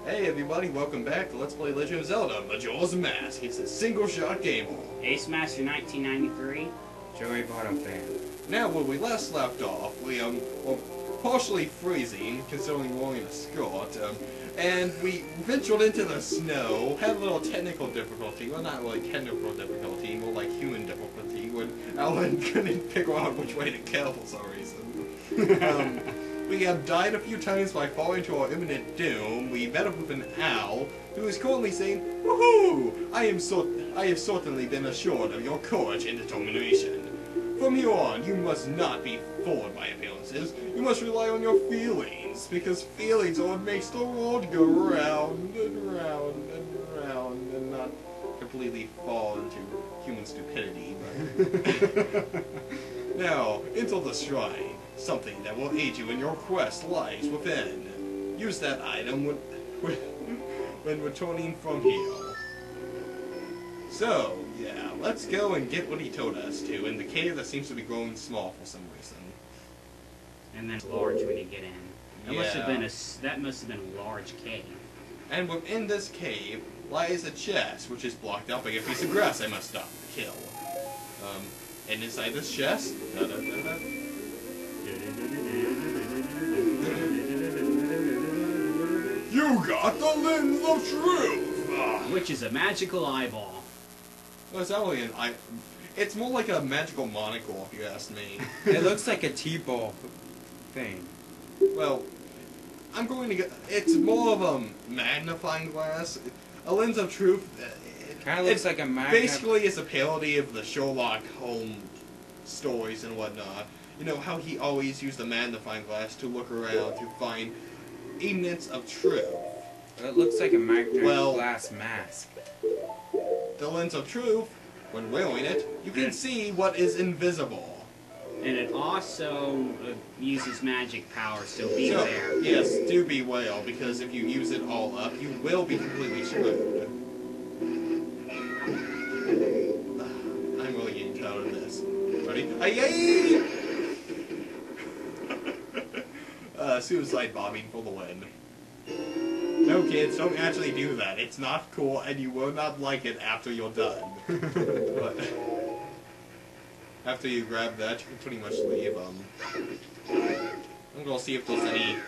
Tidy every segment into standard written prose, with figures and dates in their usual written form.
Hey everybody, welcome back to Let's Play Legend of Zelda, Majora's Mask. It's a single-shot game. Ace Master 1993. Joey Bottom fan. Now, when we last left off, we, were partially freezing, considering we're wearing a skirt, and we ventured into the snow, had a little technical difficulty, well not really technical difficulty, more like human difficulty, when Alan couldn't figure out which way to go for some reason. We have died a few times by falling to our imminent doom. We met up with an owl, who is currently saying, "Woohoo! I have certainly been assured of your courage and determination. From here on, you must not be fooled by appearances. You must rely on your feelings, because feelings are what makes the world go round and round and round, and not completely fall into human stupidity." Now, into the shrine. Something that will aid you in your quest lies within. Use that item when returning from here. So, yeah, let's go and get what he told us to in the cave that seems to be growing small for some reason. And then large when you get in. That must have been a large cave. And within this cave lies a chest, which is blocked up by a piece of grass I must stop to kill. And inside this chest, you got the lens of truth! Which is a magical eyeball. Well, it's not really an eye. It's more like a magical monocle, if you ask me. It looks like a T-ball thing. Well, I'm going to get. It's more of a magnifying glass. A lens of truth. Kind of looks like a basically, it's a parody of the Sherlock Holmes stories and whatnot. You know how he always used a magnifying glass to look around to find evidence of truth. It looks like a magnifying glass mask. The lens of truth, when wearing it, you can see what is invisible. And it also uses magic power, so beware. Yes, do beware, because if you use it all up, you will be completely screwed. I'm really getting tired of this. Ready? Aye! Suicide bombing for the win. No kids, don't actually do that. It's not cool, and you will not like it after you're done. But after you grab that, you can pretty much leave. I'm gonna see if there's any.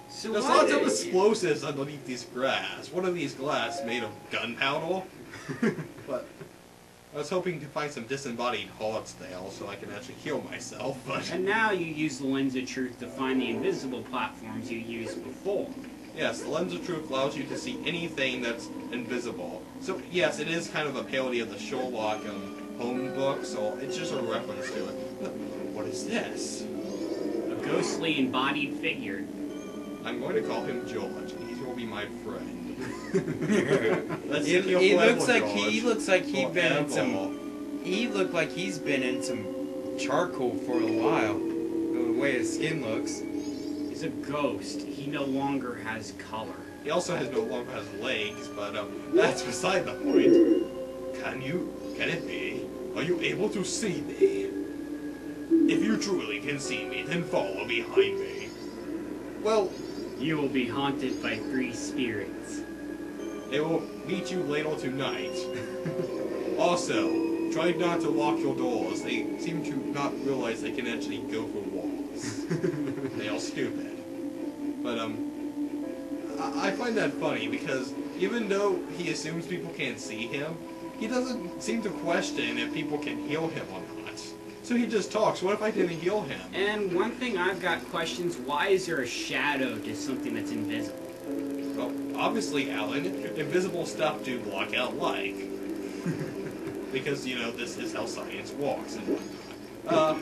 So there's lots of explosives underneath this grass. What are these glass made of gunpowder? But I was hoping to find some disembodied hearts there so I can actually heal myself, but... And now you use the lens of truth to find the invisible platforms you used before. Yes, the lens of truth allows you to see anything that's invisible. So, yes, it is kind of a parody of the Sherlock Holmes book, so it's just a reference to it. What is this? A ghostly embodied figure. I'm going to call him George. He will be my friend. He looks like he's been in some. He looked like he's been in some charcoal for a while. The way his skin looks. He's a ghost. He no longer has color. He also no longer has legs, but that's beside the point. Can it be? Are you able to see me? If you truly can see me, then follow behind me. Well, you will be haunted by 3 spirits. They will meet you later tonight. Also, try not to lock your doors. They seem to not realize they can actually go through walls. They are stupid. But, I find that funny because even though he assumes people can't see him, he doesn't seem to question if people can heal him or not. So he just talks. What if I didn't heal him? And one thing I've got questions, why is there a shadow to something that's invisible? Well, obviously, Alan, invisible stuff do block out light. Because, you know, this is how science works and whatnot.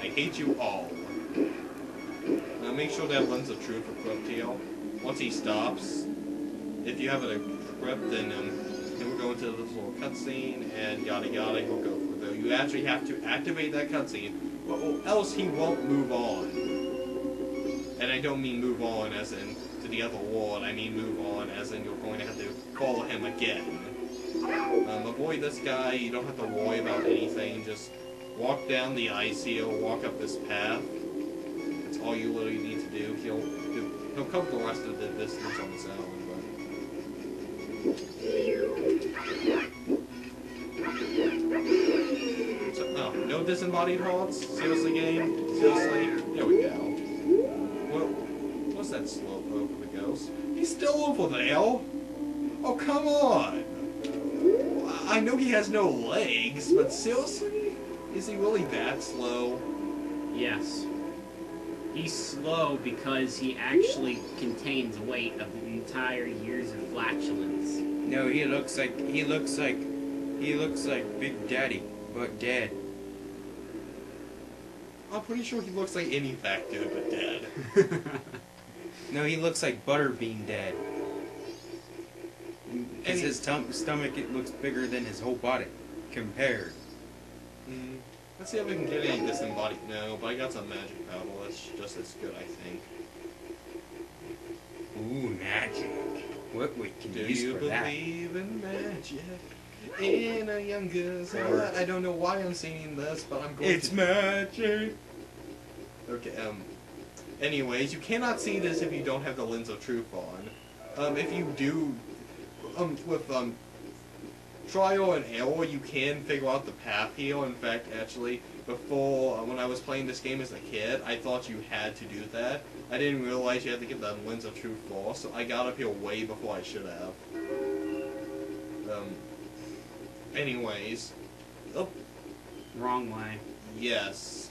I hate you all. Now make sure that lens of truth equipped to you. Once he stops, if you have it equipped, then we'll go into this little cutscene, and yada yada, he'll go through there. You actually have to activate that cutscene, or else he won't move on. And I don't mean move on as in to the other world, I mean move on as in you're going to have to follow him again. Avoid this guy, you don't have to worry about anything, just walk down the ice here, walk up this path. That's all you literally need to do. He'll come the rest of the distance on his own, but... So, oh, no disembodied haunts? Seriously, game? Seriously? There we go. Well, what's that slowpoke of a ghost? He's still over there! Oh, come on! I know he has no legs, but seriously? Is he really that slow? Yes. He's slow because he actually contains weight of entire years of flatulence. No, he looks like Big Daddy, but dead. I'm pretty sure he looks like any fat dude, but dead. No, he looks like Butterbean dead. Because his stomach, it looks bigger than his whole body, compared. Let's see if we can get any disembodied. No, but I got some magic powder. That's just as good, I think. Ooh, magic. What we can Do use you for that? believe in magic? In a young girl's heart. I don't know why I'm singing this, but I'm going It's to... magic! Okay, anyways, you cannot see this if you don't have the lens of truth on. If you do, with, trial and error, you can figure out the path here. In fact, actually, before, when I was playing this game as a kid, I thought you had to do that. I didn't realize you had to get the lens of truth for, so I got up here way before I should have. Anyways. Oh. Wrong way. Yes.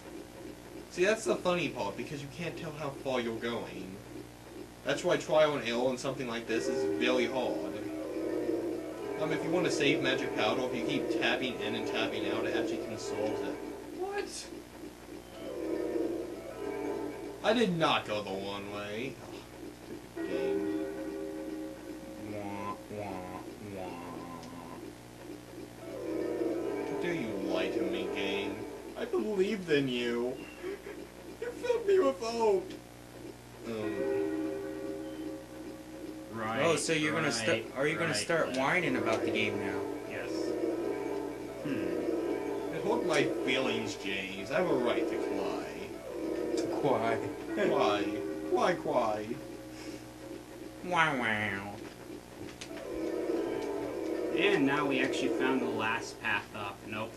See, that's the funny part, because you can't tell how far you're going. That's why trial and error and something like this is very hard. If you want to save magic powder, if you keep tapping in and tapping out, it actually consoles it. What? I did not go the one way. Oh, game. Wah, wah, wah. Do you lie to me, game? I believed in you. You filled me with hope. Right. Oh, so you're gonna start? Are you gonna start whining about the game now? Yes. It hurt my feelings, James. I have a right to cry. Why? Why? Why cry? Wow, wow. And now we actually found the last path up. Nope.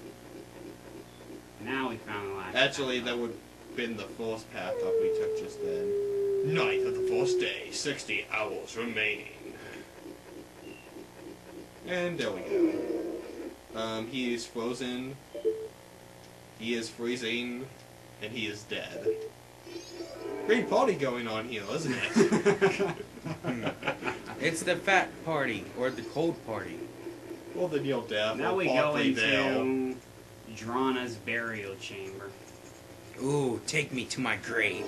Now we found the last Actually, path that up. would have been the first path up we took just then. Night of the first day, 60 hours remaining. And there we go. He is frozen. He is freezing. And he is dead. Great party going on here, isn't it? It's the fat party, or the cold party. Well, the Neil Death. Now we go into Drana's burial chamber. Ooh, take me to my grave.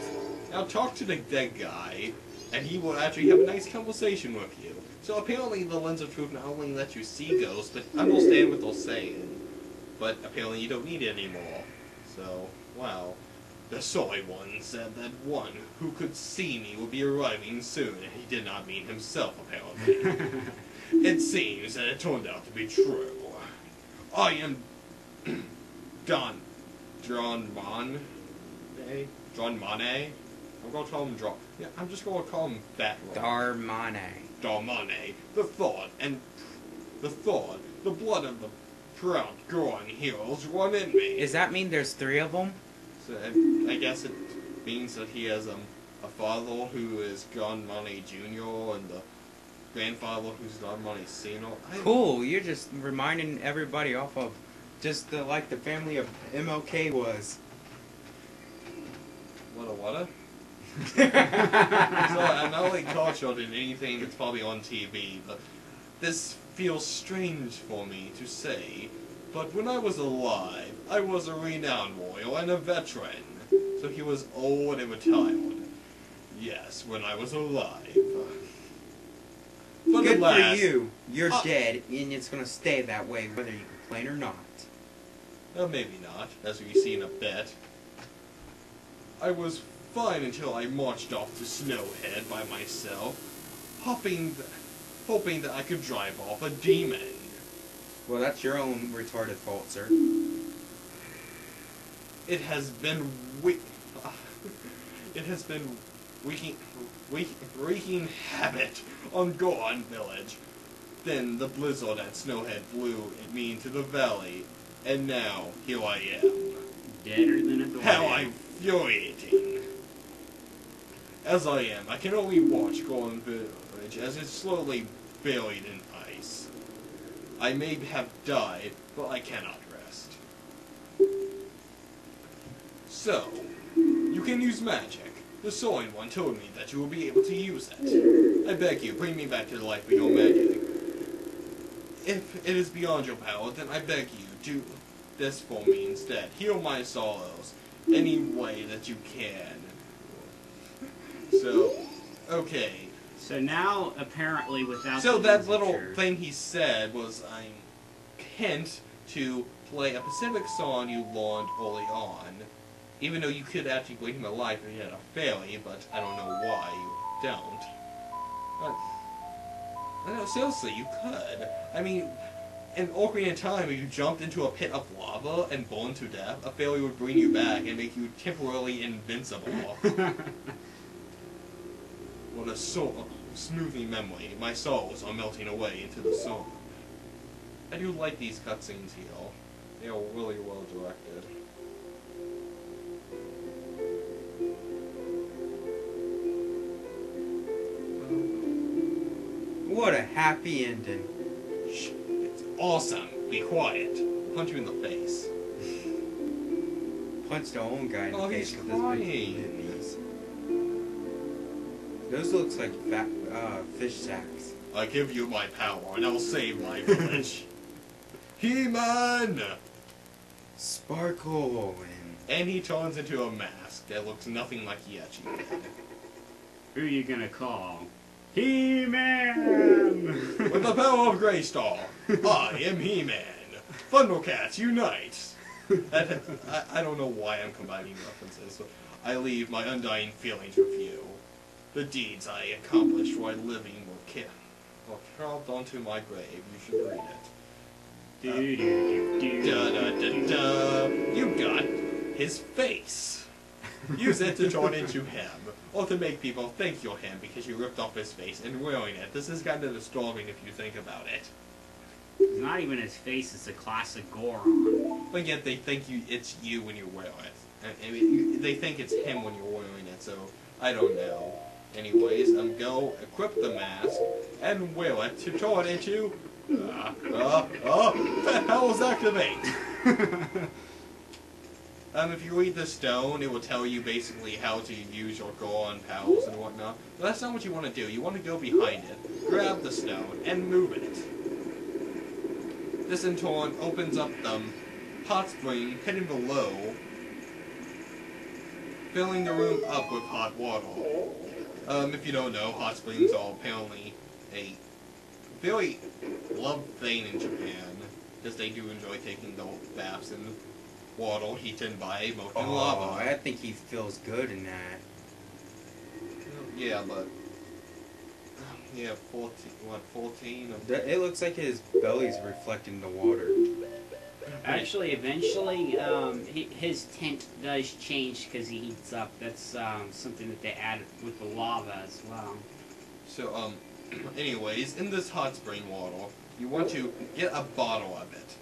Now talk to the dead guy, and he will actually have a nice conversation with you. So apparently the lens of truth not only lets you see ghosts, but understand what they're saying. But apparently you don't need it anymore. So, wow. The soy one said that one who could see me would be arriving soon, and he did not mean himself, apparently. It seems that it turned out to be true. I am John Mane. I'm gonna call him I'm just gonna call him Fat Ron. Darmane. The blood of the proud growing heroes run in me. Does that mean there's 3 of them? So I guess it means that he has a father who is John Mane Jr. and the grandfather who's John Mane Sr. Cool, you're just reminding everybody off of just like the family of MLK was. What? So I'm not really cultured in anything that's probably on TV, but this feels strange for me to say. But when I was alive, I was a renowned warrior and a veteran. So he was old and retired. Yes, when I was alive. But Good alas, for you. You're dead, and it's gonna stay that way whether you complain or not. Maybe not, as we see in a bit. I was fine until I marched off to Snowhead by myself, hoping that I could drive off a demon. Well, that's your own retarded fault, sir. It has been wreaking havoc on Goron Village. Then the blizzard at Snowhead blew me into the valley, and now here I am. Deader than a door. How infuriating! As I am, I can only watch Goron Village as it's slowly buried in ice. I may have died, but I cannot rest. So, you can use magic. The Soaring One told me that you will be able to use it. I beg you, bring me back to the life with your magic. If it is beyond your power, then I beg you, do this for me instead. Heal my sorrows any way that you can. So, okay. So now, apparently, without So the that little music, thing he said was a hint to play a specific song you learned early on. Even though you could actually bring him alive if he had a fairy, but I don't know why you don't. But, no, seriously, you could. I mean, in Ocarina of Time, if you jumped into a pit of lava and burned to death, a fairy would bring you back and make you temporarily invincible. What a smoothing memory. My souls are melting away into the sun. I do like these cutscenes here. They are really well directed. What a happy ending. Shh, it's awesome. Be quiet. Punch you in the face. Punched our own guy in the Oh, face he's with his crying. big knees. Those looks like fat, fish sacks. I give you my power, and I'll save my village. He-Man! Sparkle And he turns into a mask that looks nothing like he actually did. who you gonna call? He-Man! With the power of Greystar, I am He-Man. Thundercats, unite! I don't know why I'm combining references, so I leave my undying feelings with you. The deeds I accomplished while living were carved onto my grave. You should read it. Da-da-da-da. You got his face. Use it to turn into him, or to make people think you're him because you ripped off his face and wearing it. This is kind of disturbing if you think about it. It's not even his face, it's a classic Goron. But yet they think it's you when you wear it. I mean, they think it's him when you're wearing it, so I don't know. Anyways, go equip the mask and wear it to turn into... Powers activate! If you read the stone, it will tell you basically how to use your Goron powers and whatnot. But that's not what you want to do. You want to go behind it, grab the stone, and move it. This in turn opens up the hot spring hidden below, filling the room up with hot water. If you don't know, hot springs are apparently a very loved thing in Japan, because they do enjoy taking the baths in water heated by molten lava. I think he feels good in that. Yeah, but... Yeah, 14? It looks like his belly's reflecting the water. Actually, eventually, his tint does change because he heats up. That's something that they add with the lava as well. So, anyways, in this hot spring water, you want to get a bottle of it.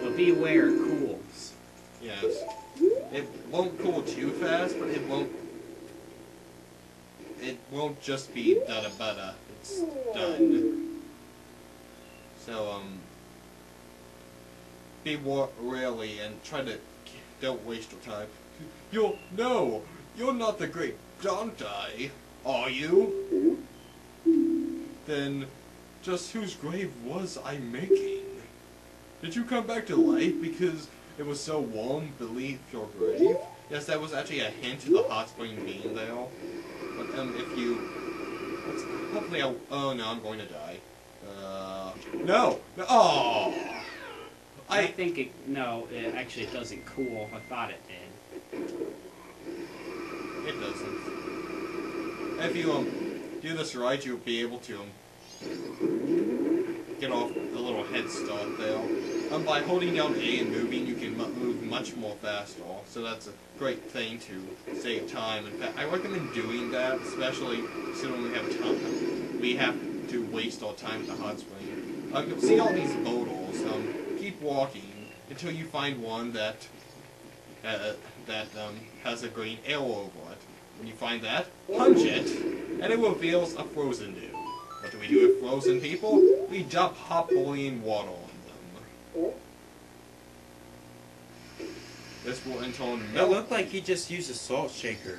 But beware, it cools. Yes. It won't cool too fast, but it won't just be da-da-ba-da. It's done. So, be wary and try to... Don't waste your time. No! You're not the great Dante, are you? Then, just whose grave was I making? Did you come back to life because it was so warm beneath your grave? Yes, that was actually a hint to the hot spring being there. But, if you... Hopefully oh no, I'm going to die. No! Oh! I think it... No, actually it doesn't cool. I thought it did. It doesn't. If you, do this right, you'll be able to, get off a little head start there. By holding down A and moving, you can move much more faster. So that's a great thing to save time. In fact, I recommend doing that, especially when we have time. We have to waste our time at the hot spring. You'll see all these bodals. Keep walking until you find one that has a green arrow over it. When you find that, punch it, and it reveals a frozen dude. What do we do with frozen people? We dump hot boiling water on them. This will in turn It melt. looked like he just used a salt shaker.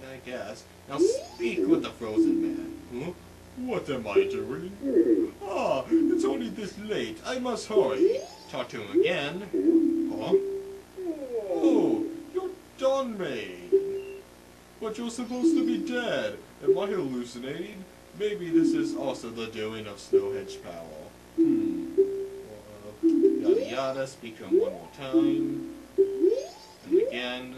I guess. Now speak with the frozen man. Huh? What am I doing? Ah, it's only this late. I must hurry. Talk to him again. Huh? Oh, you're done, maid. But you're supposed to be dead. Am I hallucinating? Maybe this is also the doing of Snowhedge power. Yada yada, speak to him one more time. And again.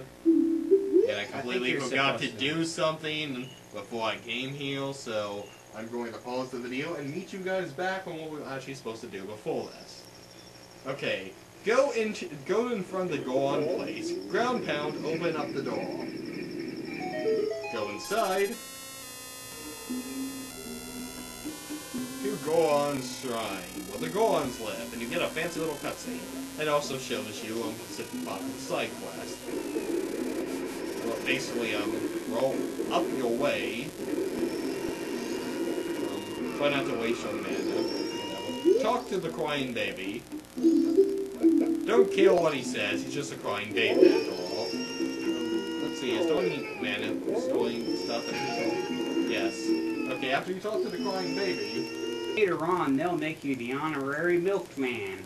And I completely forgot to do something before I came here, so I'm going to pause the video and meet you guys back on what we're actually supposed to do before this. Okay, go in front of the Goron place, ground pound, open up the door. Go inside to Goron's shrine, where the Gorons live, and you get a fancy little cutscene. It also shows you Pacific Bottom side quest. Well, basically, roll up your way. Try not to waste your mana. Talk to the crying baby. Don't kill what he says. He's just a crying baby after all. Let's see. Is there any mana storing stuff? Yes. Okay. After you talk to the crying baby. Later on, they'll make you the honorary milkman.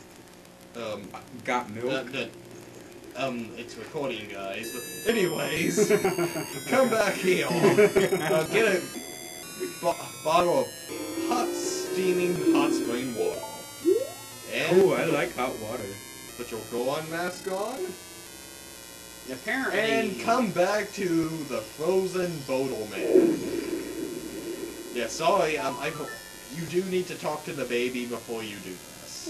Got milk? It's recording, guys. But anyways, come back here. Get a bottle of hot, steaming hot spring water. And oh, I like hot water. Put your Goron mask on. Apparently. And come back to the frozen Bodal Man. Yeah, sorry, you do need to talk to the baby before you do this.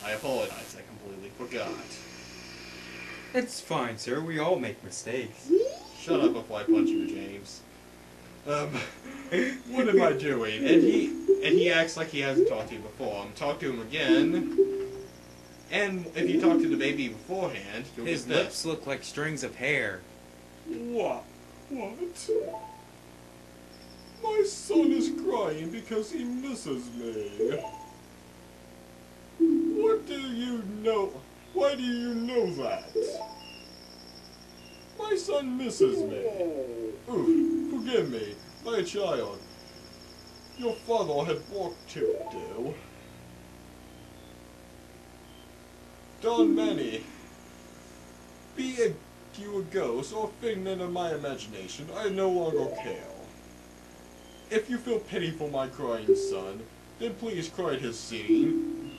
I apologize, I completely forgot. It's fine, sir. We all make mistakes. Shut up before I punch you, James. What am I doing? And he acts like he hasn't talked to you before. Talk to him again. And if you talk to the baby beforehand, you'll His get this. lips look like strings of hair. What? What? My son is crying because he misses me. What do you know? Why do you know that? My son misses me. Ooh, forgive me, my child. Your father had work to do. Done many. Be you a ghost or figment of my imagination, I no longer care. If you feel pity for my crying son, then please quiet his singing.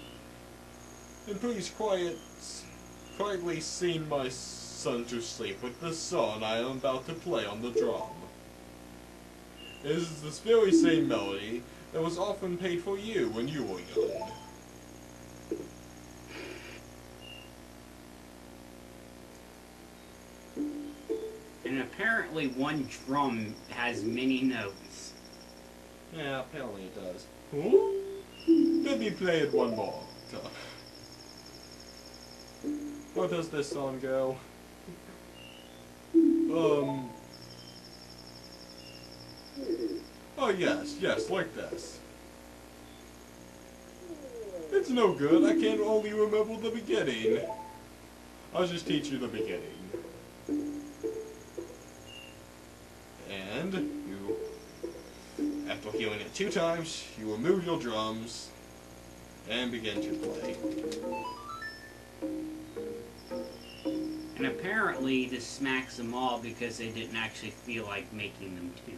And please quietly sing my son to sleep with the song I am about to play on the drum. It is this very same melody that was often played for you when you were young. And apparently one drum has many notes. Yeah, apparently it does. Huh? Let me play it one more time. Where does this song go? Oh yes, like this. It's no good, I can only remember the beginning. I'll just teach you the beginning. And you, after hearing it 2 times, you remove your drums and begin to play. And apparently this smacks them all because they didn't actually feel like making them tunes.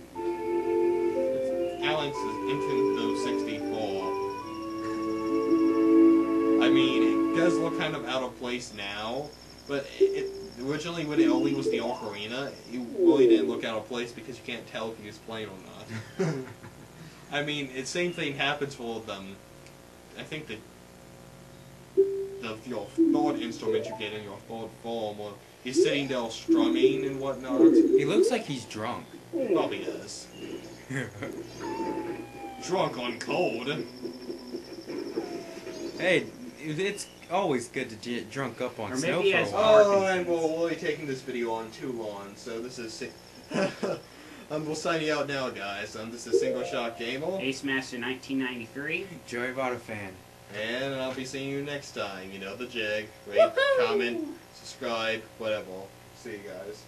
Alex's Nintendo 64. I mean, it does look kind of out of place now, but originally when it only was the ocarina, it really didn't look out of place because you can't tell if he was playing or not. I mean, the same thing happens for them. I think that your thought instrument you get in your thought form, or he's sitting there strumming and whatnot. He looks like he's drunk. He probably is. Drunk on cold. Hey, it's always good to get drunk up on Or snow maybe for a as while. Oh, and we'll be taking this video on too long, so this is... we'll sign you out now, guys. This is Single Shot Gamer. Ace Master 1993. Joey Vada fan. And I'll be seeing you next time. You know the jig. Rate, comment, subscribe, whatever. See you guys.